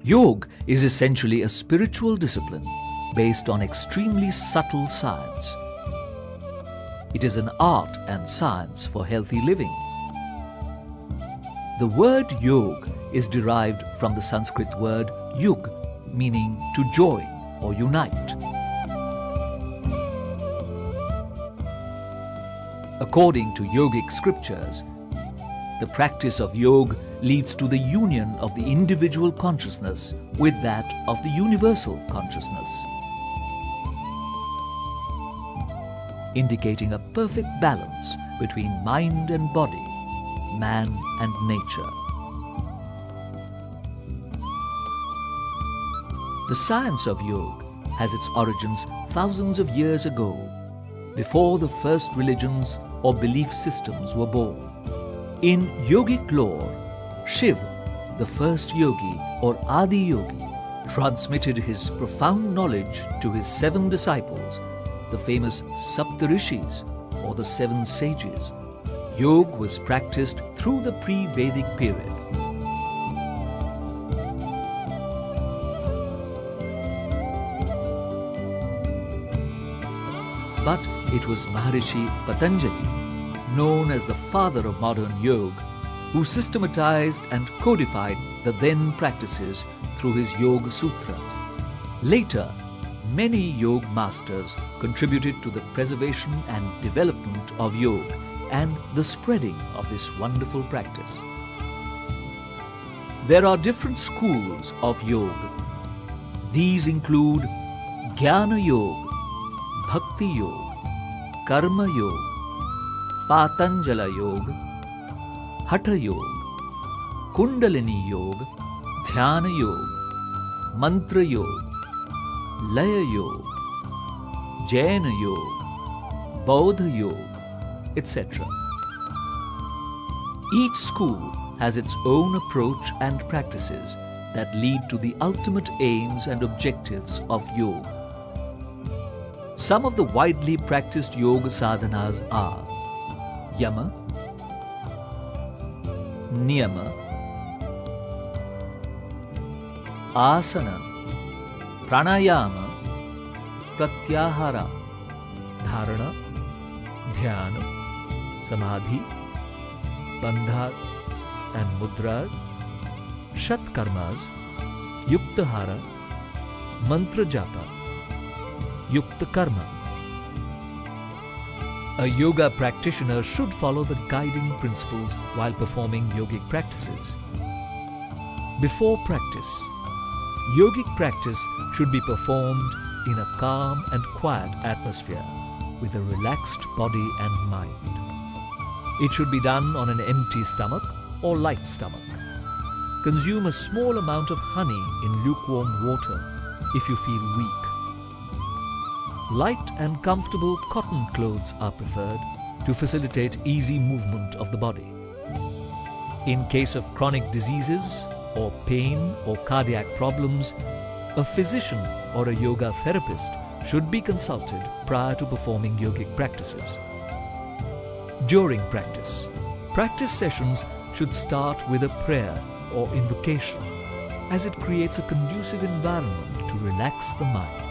Yoga is essentially a spiritual discipline based on extremely subtle science. It is an art and science for healthy living. The word yoga is derived from the Sanskrit word yug, meaning to join or unite. According to yogic scriptures, the practice of yoga leads to the union of the individual consciousness with that of the universal consciousness, indicating a perfect balance between mind and body, man and nature. The science of yoga has its origins thousands of years ago, before the first religions or belief systems were born. In yogic lore, Shiv, the first yogi or Adi Yogi, transmitted his profound knowledge to his 7 disciples, the famous Saptarishis or the 7 sages. Yoga was practiced through the pre-Vedic period. But it was Maharishi Patanjali, known as the father of modern yoga, who systematized and codified the then practices through his Yoga Sutras. Later, many yoga masters contributed to the preservation and development of yoga and the spreading of this wonderful practice. There are different schools of yoga. These include Jnana Yoga, Bhakti Yoga, Karma Yoga, Patanjala Yoga, Hatha Yoga, Kundalini Yoga, Dhyana Yoga, Mantra Yoga, Laya Yoga, Jaina Yoga, Bodha Yoga, etc. Each school has its own approach and practices that lead to the ultimate aims and objectives of yoga. Some of the widely practiced yoga sadhanas are Yama, Niyama, Asana, Pranayama, Pratyahara, Dharana, Dhyana, Samadhi, Bandha and Mudra, Shatkarmas, Yuktahara, Mantra Japa, Yukta Karma. A yoga practitioner should follow the guiding principles while performing yogic practices. Before practice, yogic practice should be performed in a calm and quiet atmosphere with a relaxed body and mind. It should be done on an empty stomach or light stomach. Consume a small amount of honey in lukewarm water if you feel weak. Light and comfortable cotton clothes are preferred to facilitate easy movement of the body. In case of chronic diseases or pain or cardiac problems, a physician or a yoga therapist should be consulted prior to performing yogic practices. During practice sessions should start with a prayer or invocation, as it creates a conducive environment to relax the mind.